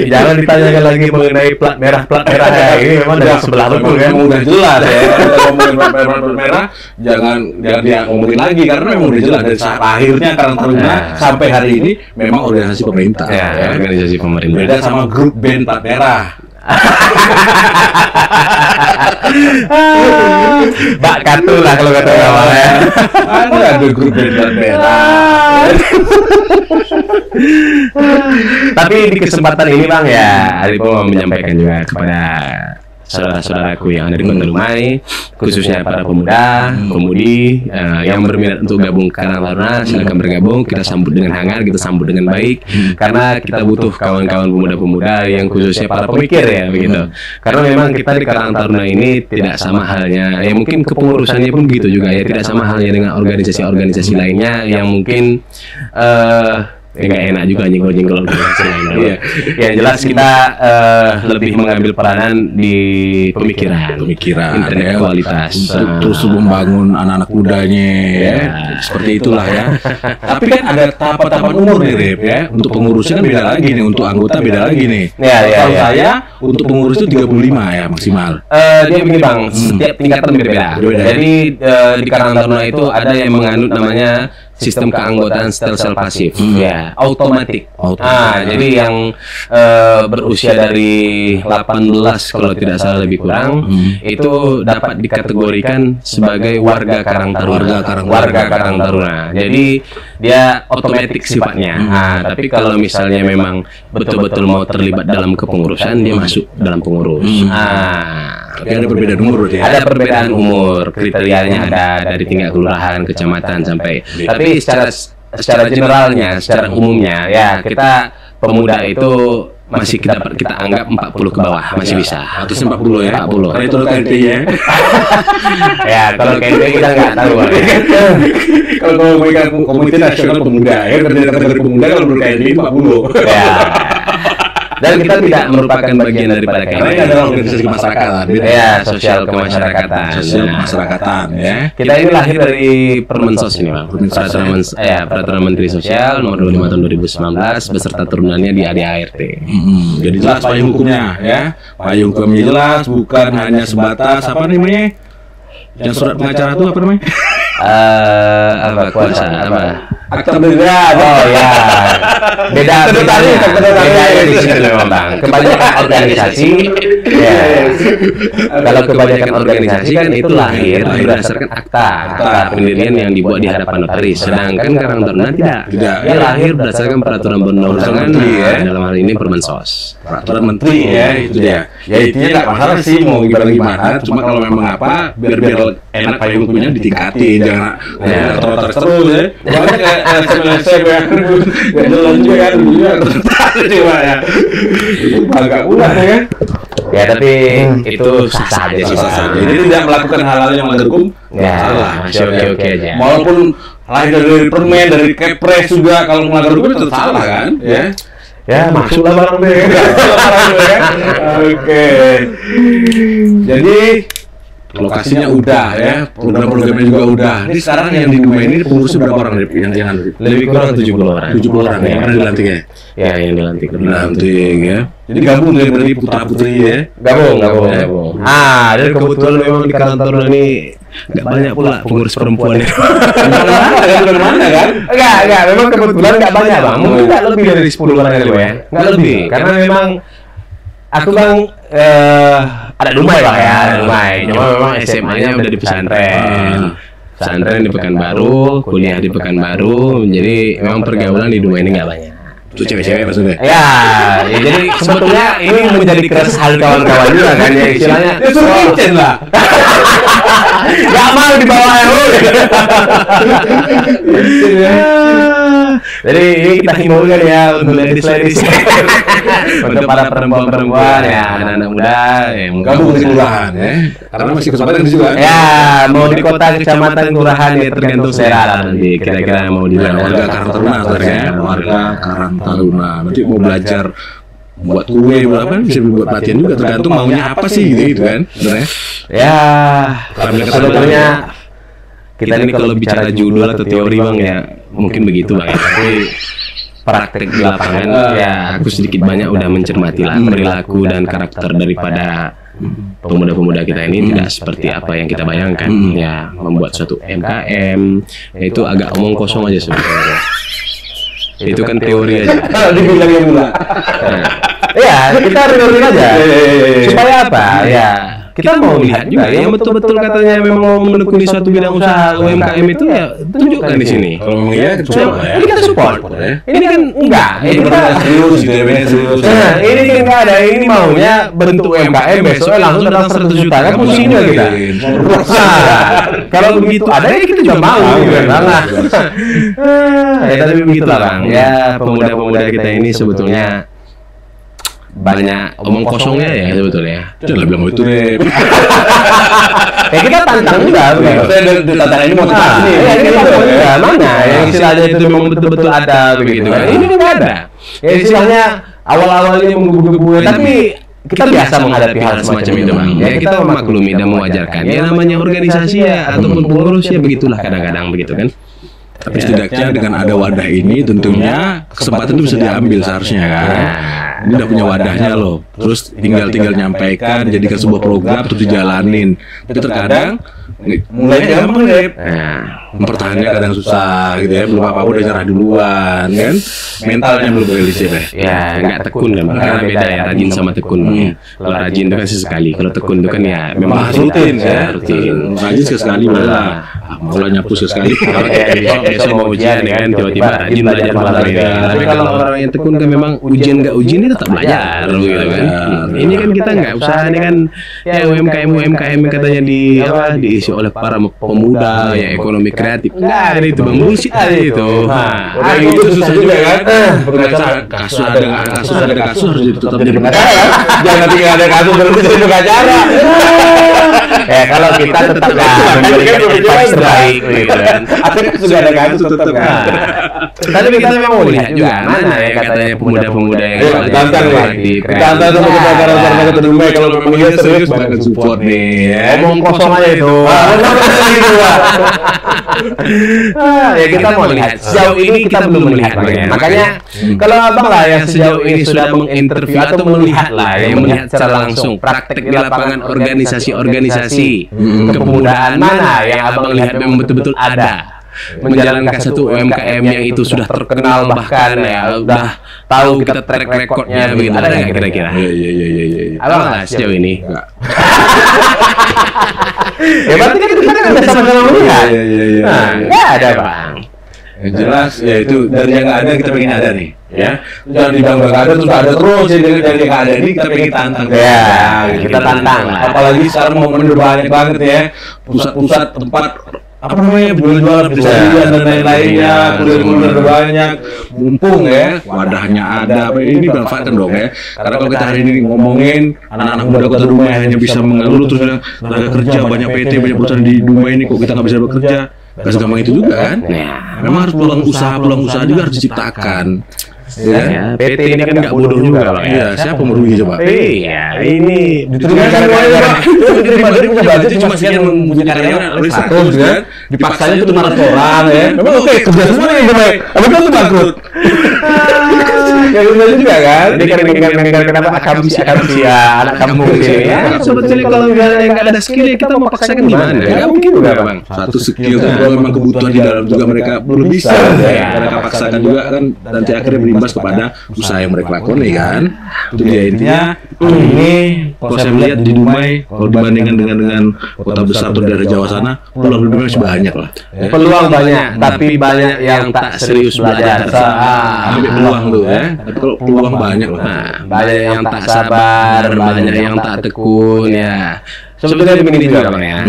Jangan ditanyakan lagi mengenai plat merah ya. Ini memang dari sebelah betul kan. Udah jelas ya. Kita ngomongin plat merah, jangan dia ngomongin lagi karena memang udah jelas dari saat akhirnya Karang Taruna sampai hari ini memang organisasi pemerintah. Ya, organisasi pemerintah. Beda sama grup band plat merah. Mbak Katu lah kalau kata awalnya. Ada grup band plat merah. Tapi di kesempatan ini Bang ya, Aripo mau menyampaikan juga kepada saudara-saudaraku yang ada di Kota Dumai, khususnya para pemuda, pemudi yang berminat untuk gabung Karang Taruna, silakan bergabung. Kita sambut dengan hangat, kita sambut dengan baik, karena kita butuh kawan-kawan pemuda-pemuda yang khususnya para pemikir ya begitu. Karena memang kita di Karang Taruna ini tidak sama halnya, ya mungkin kepengurusannya pun begitu juga ya, tidak sama halnya dengan organisasi-organisasi lainnya yang mungkin nggak enak juga nyenggol-nyenggol organisasi lainnya. Yang jelas kita lebih mengambil peranan di pemikiran intelektualitas, terus membangun anak-anak mudanya ya. Seperti itulah ya. Tapi kan ada tahapan-tahapan umur nih Rip ya. Untuk pengurusnya kan beda lagi nih, untuk anggota beda lagi nih. Kalau saya untuk pengurus itu 35 ya maksimal. Dia begini Bang, setiap tingkatan berbeda. Jadi di Karang Taruna itu ada yang menganut namanya sistem keanggotaan sel pasif, ya, otomatis. Jadi yang berusia dari 18 kalau tidak salah lebih kurang, itu dapat dikategorikan sebagai warga Karang Taruna. Warga Karang Taruna. Jadi dia otomatis sifatnya. Tapi kalau misalnya memang betul-betul mau terlibat dalam kepengurusan, dia masuk dalam pengurus. Tapi ada perbedaan umur berarti ya? Ada perbedaan umur, kriterianya ada dari tingkat kelurahan, kecamatan sampai. Tapi secara generalnya, secara umumnya ya kita pemuda itu masih kita anggap 40 ke bawah masih bisa. Atas 40 ya? 40. Kalau itu KNP ya? Ya kalau KNP kita nggak tahu. Kalau Komite Nasional Pemuda ya, kategori pemuda kalau menurut KNP 40. Ya. Dan kita tidak merupakan bagian daripada KNP. Karena ini adalah organisasi kemasyarakatan. Ya, sosial kemasyarakatan. Sosial kemasyarakatan ya. Kita ini lahir dari Permensos ini, Bang. Peraturan Menteri Sosial nomor 25 tahun 2019 beserta turunannya di ADART. Jadi jelas payung hukumnya ya. Payung hukumnya jelas, bukan hanya sebatas apa namanya? Yang surat pengacara itu apa namanya? Kuasa apa? Akta beda. Oh ya. Beda di situ memang Bang. Kebanyakan organisasi ya. Kalau kebanyakan organisasi kan itu lahir berdasarkan akta pendirian yang dibuat di hadapan notaris. Sedangkan Karang Taruna tidak. Dia lahir berdasarkan peraturan perundang-undangan dalam hal ini Permensos. Peraturan menteri ya itu dia. Ya intinya nggak masalah sih mau gimana. Cuma kalau memang apa biar enak payung hukumnya ditingkatin, jangan terus ya. Makanya kayak saya ya, nggak jalan juga ya dulunya coba ya. Agak ulah ya. Ya tapi itu sah aja sih. Jadi tidak melakukan hal-hal yang melanggar hukum. Ya, oke aja. Walaupun lahir dari permen, dari kepres juga kalau melanggar hukum itu salah kan? Ya. Ya, masuklah barang deh. Oke. Jadi lokasinya udah ya, program-programnya juga udah. Ini sekarang yang di Dumai ini pengurusnya berapa orang yang Lebih kurang 70 orang. 70 orang ya, karena dilantik ya. Ya, yang dilantik. Dilantik ya. Jadi gabung dari berarti putra-putri ya. Gabung. Dan kebetulan memang di kantor ini nggak banyak pula pengurus perempuan ya. Dari mana kan? Enggak, memang kebetulan nggak banyak bang. Mungkin nggak lebih dari 10 orang kali ya. Nggak lebih, karena memang aku bang ada Dumai bang ya, ada Dumai. Cuma memang SMA-nya udah di pesantren. Pesantren di Pekanbaru, kuliah di Pekanbaru. Jadi memang pergaulan di Dumai ini nggak banyak. Itu cewek-cewek maksudnya. Ya, jadi sebetulnya ini menjadi keresahan kawan-kawan juga kan ya istilahnya. Ya suruh kincin lah. Gak mau dibawa ya. Jadi ini kita himbau kan ya untuk ladies untuk para perempuan ya, anak-anak muda yang Gabung di kelurahan ya. Karena masih kesempatan di juga. ya mau di kota, kecamatan, kelurahan ya tergantung selera lah nanti kira-kira mau di mana. Warga Karang Taruna ya, warga Karang Taruna. Nanti mau belajar buat kue, buat apa bisa buat pelatihan juga tergantung maunya apa sih gitu kan. Sebenarnya. Ya, sebetulnya kita ini kalau bicara judul atau teori bang ya mungkin begitu bang ya. Tapi praktek di lapangan ya aku sedikit banyak udah mencermati lah perilaku dan karakter daripada pemuda-pemuda kita ini tidak seperti apa yang kita bayangkan. Ya membuat suatu MKM ya itu agak omong kosong aja sebenarnya. Itu kan teori aja. Dibilangnya mula. Ya kita dengerin aja. Supaya apa? Ya kita mau lihat juga yang betul-betul katanya memang mau menekuni suatu bidang usaha UMKM itu ya tunjukkan di sini. Kalau memang iya kita support ya. Ini kita support. Ini kan enggak. Ini kita serius gitu ya, serius. Nah, ini kan enggak ada. Ini maunya bentuk UMKM besoknya langsung datang 100 juta kan pusing juga kita. Nah, kalau begitu ada ya kita juga mau gitu kan. Ya tapi begitulah Bang. Ya pemuda-pemuda kita ini sebetulnya banyak omong kosongnya ya sebetulnya. Jangan bilang itu deh. Ya kita tantang juga. Saya tantang ini mau tantang ini. Ya kita tantang juga. Mana yang istilahnya itu memang betul-betul ada begitu kan. Ini kan nggak ada. Ya istilahnya awal-awalnya menggebu-gebu tapi kita biasa menghadapi hal semacam itu bang. Ya kita memaklumi dan mewajarkan. Ya namanya organisasi ya ataupun pengurus ya begitulah kadang-kadang begitu kan. Tapi setidaknya dengan ada wadah ini tentunya kesempatan itu bisa diambil seharusnya kan. Ini udah punya wadahnya loh. Terus tinggal nyampaikan, jadikan sebuah program terus dijalanin. Tapi terkadang mulai gampang deh. Mempertahankannya kadang susah gitu ya. Belum apa-apa udah nyerah duluan kan. Mentalnya belum realistis ya. Ya nggak tekun kan bang. Karena beda ya rajin sama tekun. Kalau rajin itu kan sesekali. Kalau tekun itu kan ya memang rutin ya. Rutin. Rajin sekali malah. Mulai nyapu sekali. Kalau kayak besok mau ujian ya kan tiba-tiba rajin belajar malam ya. Tapi kalau orang yang tekun kan memang ujian nggak ujian ini tetap belajar gitu kan. Ini kan kita nggak usaha ini kan ya UMKM katanya diisi oleh para pemuda ya ekonomi kreatif. Nggak ada itu bang, bullshit aja itu. Udah itu susah juga kan. Kasus ada kasus harus tetap jadi pengacara. Jangan nanti nggak ada kasus baru jadi pengacara. Ya kalau kita tetap memberikan advice terbaik gitu kan. Sudah ada kasus tetap kan. Tapi kita memang mau lihat juga mana ya katanya pemuda-pemuda yang tantang lah. Tantang sama kebakaran ke Dumai kalau memang dia serius banget support nih. Omong kosong aja itu. Ya kita mau lihat. Sejauh ini kita belum melihat makanya kalau abang lah yang sejauh ini sudah menginterview atau melihat lah yang melihat secara langsung praktek di lapangan organisasi kepemudaan mana yang abang lihat memang betul-betul ada menjalankan satu UMKM yang itu sudah terkenal bahkan ya udah tahu kita track recordnya begitu ada nggak kira-kira? Iya. Abang lah sejauh ini. Ya berarti kan kita kan sama-sama melihat. Iya. Nah, nggak ada bang. Yang jelas ya itu dari yang nggak ada kita pengen ada nih ya. Jangan dibilang nggak ada terus ada terus ya dari yang nggak ada ini kita pengen tantang ya kita tantang lah. Apalagi sekarang momen udah banyak banget ya pusat-pusat tempat apa namanya jual-jualan dan lain-lainnya kuliah udah banyak mumpung ya wadahnya ada apa ini manfaatkan dong ya karena kalau kita hari ini ngomongin anak-anak muda kota Dumai hanya bisa mengeluh terus bilang tenaga kerja banyak PT banyak perusahaan di Dumai ini kok kita nggak bisa bekerja. Gak segampang itu juga kan. Memang harus peluang usaha juga harus diciptakan. Ya, PT ini kan nggak bodoh juga Bang. Iya, siapa mau rugi coba? Iya, ini Diterima semuanya Pak. Diterima dari punya budget cuma sekian punya karyawan oleh 100 kan. Dipaksanya itu 500 orang ya. Memang oke, kerja semua yang baik. Tapi kan itu bangkrut. Ya benar juga kan. ini kan kenapa akamsi ya anak kampung sini ya. Sebetulnya kalau nggak ada skill ya kita mau paksakan gimana? Nggak mungkin juga Bang. Satu skill itu kalau memang kebutuhan di dalam juga mereka belum bisa ya. Mereka paksakan juga kan nanti akhirnya berimbas kepada usaha yang mereka lakoni kan. Itu dia intinya. Ini kalau saya melihat di Dumai kalau dibandingkan dengan kota besar atau daerah Jawa sana, peluang lebih masih banyak lah. Ya. Peluang banyak, tapi banyak yang tak serius belajar. Ambil peluang tuh ya. Tapi kalau peluang banyak lah. Nah, banyak yang tak sabar, banyak yang tak tekun ya. Sebetulnya begini juga Bang ya.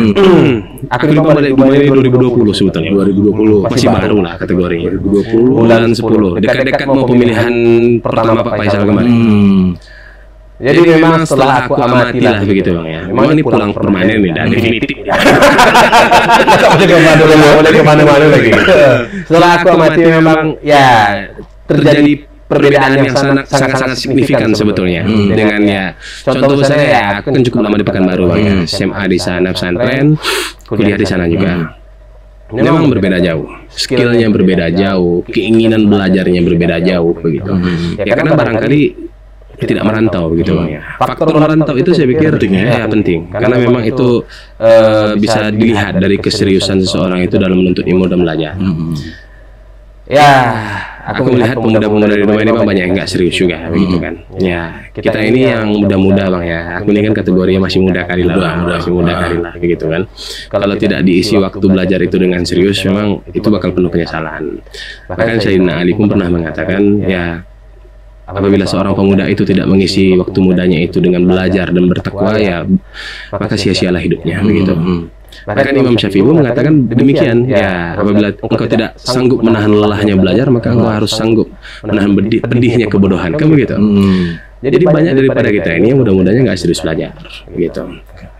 Aku dipanggil balik Dumai ini 2020 sebetulnya. 2020 Masih baru lah kategorinya. 2020 Bulan 10. Dekat-dekat mau pemilihan pertama Pak Faisal kemarin. Jadi memang setelah aku amati lah begitu Bang ya. Memang ini pulang permanen nih dan definitif. Udah kemana-mana lagi. Setelah aku amati memang ya terjadi perbedaan yang sangat signifikan sebetulnya dengan ya contoh saya ya aku kan cukup lama di Pekanbaru Bang ya, SMA di sana pesantren, kuliah di sana juga. Memang berbeda jauh, skillnya berbeda jauh, keinginan belajarnya berbeda jauh begitu. Ya karena barangkali tidak merantau gitu Bang ya. Faktor merantau itu saya pikir penting karena memang itu bisa dilihat dari keseriusan seseorang itu dalam menuntut ilmu dan belajar. Ya, aku melihat pemuda-pemuda di Dumai ini Bang banyak yang nggak serius juga begitu kan. Ya, kita ini yang muda-muda Bang ya. Aku ini kan kategorinya masih muda kali lah, masih muda kali lah begitu kan. Kalau tidak diisi waktu belajar itu dengan serius, memang itu bakal penuh penyesalan. Bahkan Sayyidina Ali pun pernah mengatakan ya, apabila seorang pemuda itu tidak mengisi waktu mudanya itu dengan belajar dan bertakwa ya, maka sia-sialah hidupnya begitu. Bahkan Imam Syafi'i mengatakan demikian ya, apabila engkau tidak sanggup menahan lelahnya belajar, maka engkau harus sanggup menahan pedihnya kebodohan, kan begitu. Jadi banyak daripada kita ini yang mudah-mudahnya nggak serius belajar gitu.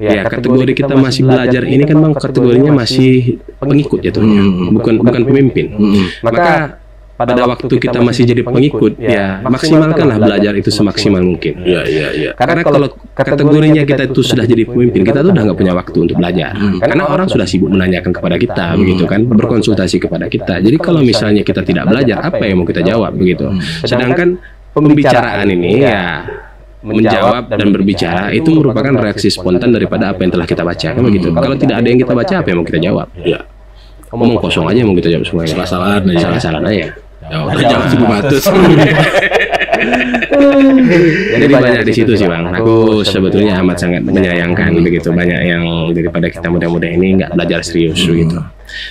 Ya kategori kita masih belajar ini kan Bang kategorinya masih pengikut jatuhnya, bukan pemimpin. Maka pada waktu kita masih jadi pengikut, ya maksimalkanlah belajar itu semaksimal mungkin. Iya. Karena kalau kategorinya kita itu sudah jadi pemimpin, kita tuh udah nggak punya waktu untuk belajar. Karena orang sudah sibuk menanyakan kepada kita, begitu kan, berkonsultasi kepada kita. Jadi kalau misalnya kita tidak belajar, apa yang mau kita jawab, begitu. Sedangkan pembicaraan ini ya menjawab dan berbicara itu merupakan reaksi spontan daripada apa yang telah kita baca, kan begitu. Kalau tidak ada yang kita baca, apa yang mau kita jawab? Iya. Omong kosong aja yang mau kita jawab semuanya. Salah-salahan aja. Jangan cukup batus. Jadi banyak di situ sih Bang. Aku sebetulnya amat sangat menyayangkan begitu banyak yang daripada kita muda-muda ini nggak belajar serius begitu.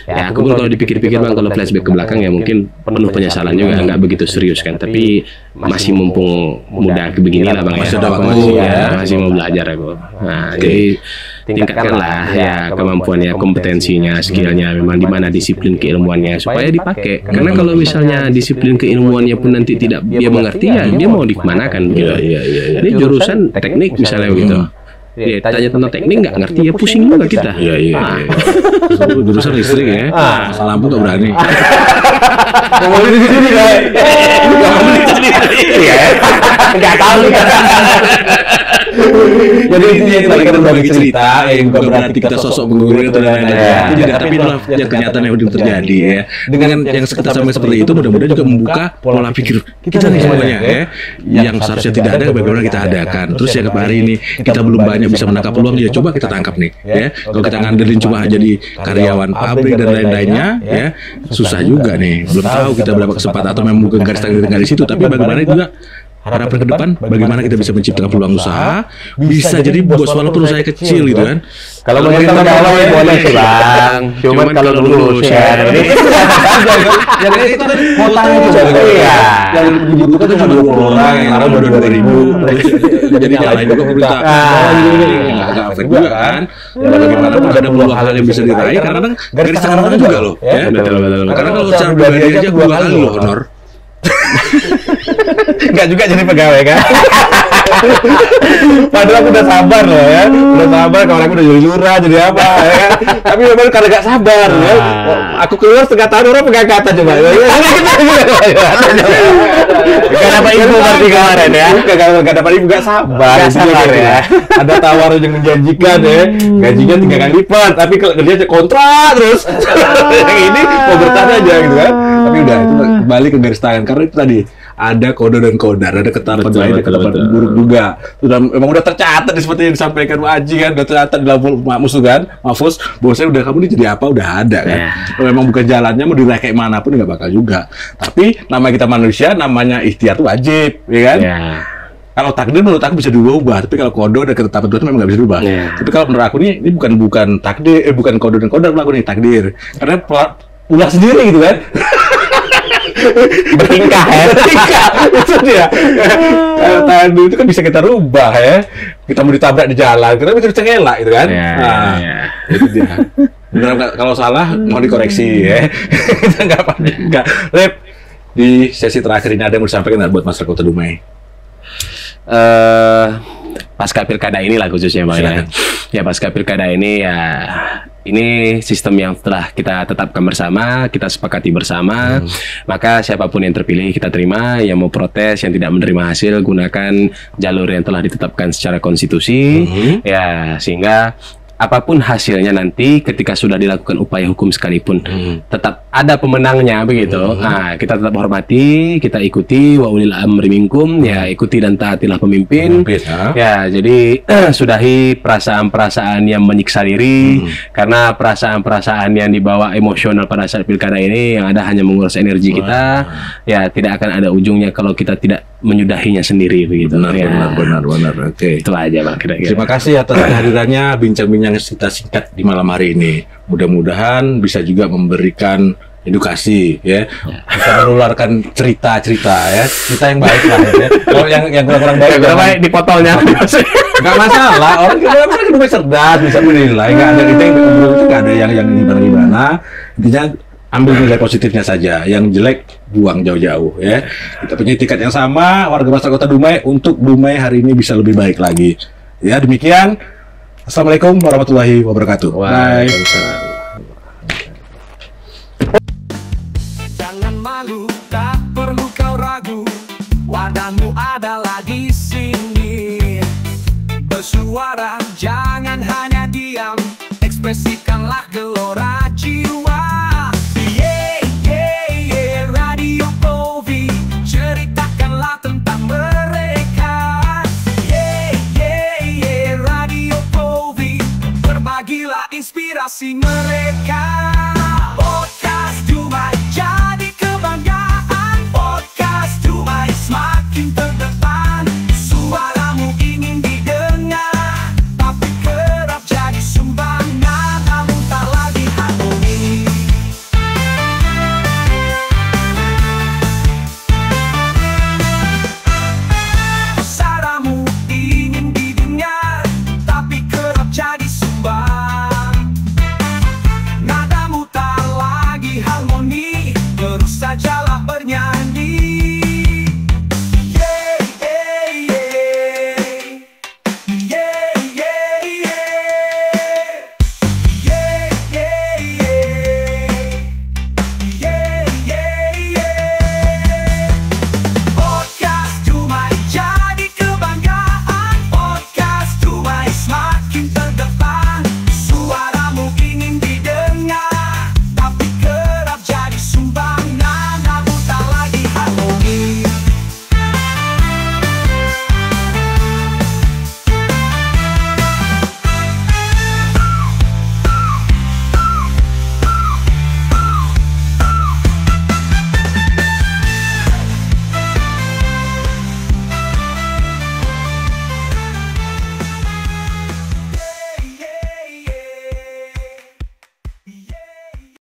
Ya aku pun kalau dipikir-pikir Bang, kalau flashback ke belakang ya mungkin penuh penyesalan juga, nggak begitu serius kan. Tapi masih mumpung muda beginilah Bang, masih ada waktu masih mau belajar aku. Nah jadi tingkatkanlah ya kemampuannya, kompetensinya, skillnya, memang di mana disiplin keilmuannya supaya dipakai. Karena kalau misalnya disiplin keilmuannya pun nanti tidak dia mengerti ya dia mau dikemanakan gitu. Iya. Ini jurusan teknik misalnya begitu. Ya, tanya tentang teknik nggak ngerti ya pusing juga kita. Iya. Jurusan listrik ya. Masalah lampu nggak berani. Ngomongin di sini kayak nggak tahu kan. Jadi intinya kita lagi berbagi cerita, bukan berarti kita sosok menggurui atau lain-lain. Tidak, tapi itulah yang kenyataan yang udah terjadi ya. Dengan yang kita sampai seperti itu, mudah-mudahan juga membuka pola pikir kita nih semuanya ya. Yang seharusnya tidak ada, bagaimana kita adakan. Terus yang hari ini kita belum banyak bisa menangkap peluang, ya coba kita tangkap nih ya. Kalau kita ngandelin cuma jadi karyawan pabrik dan lain-lainnya ya, susah juga nih. Belum tahu kita berapa kesempatan atau memang bukan garis takdir di situ, tapi bagaimana juga harapan ke depan, bagaimana kita bisa menciptakan peluang usaha, bisa jadi bos walaupun usaha kecil gitu kan. Kalau mau cerita awal boleh sih Bang, cuman kalau dulu share ini yang itu tadi kuotanya juga ya, yang dibutuhkan cuma 20 orang, yang orang baru 2.000, jadi yang lain juga pemerintah nggak efek juga kan. Ya bagaimana pun ada peluang hal yang bisa diraih, karena kan garis tangan juga loh ya. Karena kalau secara pribadi aja 2 kali loh honor. Nggak juga jadi pegawai kan? Padahal aku udah sabar loh ya, udah sabar kalau aku udah jadi lurah jadi apa ya kan? Tapi memang karena nggak sabar ya. Aku keluar setengah tahun orang pengangkatan coba. Gak dapat info berarti kemarin ya. Gak dapat info, gak sabar. Gak sabar ya. Ada tawaran yang menjanjikan ya, gajinya 3 kali lipat, tapi kalau kerja kontrak terus. Yang ini mau bertahan aja gitu kan. Tapi udah itu balik ke garis tangan karena itu tadi ada kode dan kodar, ada ketetapan baik, ada ketetapan buruk juga. Sudah memang udah tercatat seperti yang disampaikan Pak Haji kan, udah tercatat di dalam Mahfuz kan, Mahfuz. Bosnya udah kamu ini jadi apa udah ada kan. Kalau memang bukan jalannya mau diraih kayak manapun nggak bakal juga. Tapi nama kita manusia, namanya ikhtiar tuh wajib, ya kan? Kalau takdir menurut aku bisa diubah, tapi kalau kode dan ketetapan Tuhan memang nggak bisa diubah. Tapi kalau menurut aku ini bukan takdir, bukan kode dan kodar, aku nih takdir. Karena ulah sendiri gitu kan. Bertingkah ya. Itu dia. Tadi itu kan bisa kita rubah ya. Kita mau ditabrak di jalan, kita bisa cengelak gitu kan. Itu dia. Benar, kalau salah mau dikoreksi ya. Kita nggak apa-apa. Lep, di sesi terakhir ini ada yang mau disampaikan buat masyarakat Kota Dumai? Pasca pilkada inilah khususnya Bang ya pasca pilkada ini ya ini sistem yang telah kita tetapkan bersama, kita sepakati bersama, maka siapapun yang terpilih kita terima, yang mau protes, yang tidak menerima hasil gunakan jalur yang telah ditetapkan secara konstitusi ya, sehingga apapun hasilnya nanti ketika sudah dilakukan upaya hukum sekalipun tetap ada pemenangnya begitu. Nah, kita tetap hormati, kita ikuti wa ulil amri minkum ya, ikuti dan taatilah pemimpin. Ya, jadi sudahi perasaan-perasaan yang menyiksa diri karena perasaan-perasaan yang dibawa emosional pada saat pilkada ini yang ada hanya menguras energi kita. Ya, tidak akan ada ujungnya kalau kita tidak menyudahinya sendiri begitu. Benar. Oke. Itu aja Bang kira-kira. Terima kasih atas kehadirannya, bincang-bincang kita singkat di malam hari ini. Mudah-mudahan bisa juga memberikan edukasi ya, bisa menularkan cerita-cerita ya, cerita yang baik lah ya. Kalau yang kurang baik dipotolnya. Nggak masalah, orang kita bisa cerdas, bisa menilai, nggak ada itu nggak ada yang gimana. Intinya ambil nilai positifnya saja, yang jelek buang jauh-jauh ya. Kita punya tiket yang sama, warga masyarakat Kota Dumai, untuk Dumai hari ini bisa lebih baik lagi. Ya demikian. Assalamualaikum warahmatullahi wabarakatuh. Waalaikumsalam. Jangan malu, tak perlu kau ragu, wadahmu adalah di sini. Bersuara, jangan hanya diam, ekspresikanlah gelora jiwa. Radio Povi, ceritakanlah tentang mereka. Radio Povi, berbagilah inspirasi mereka.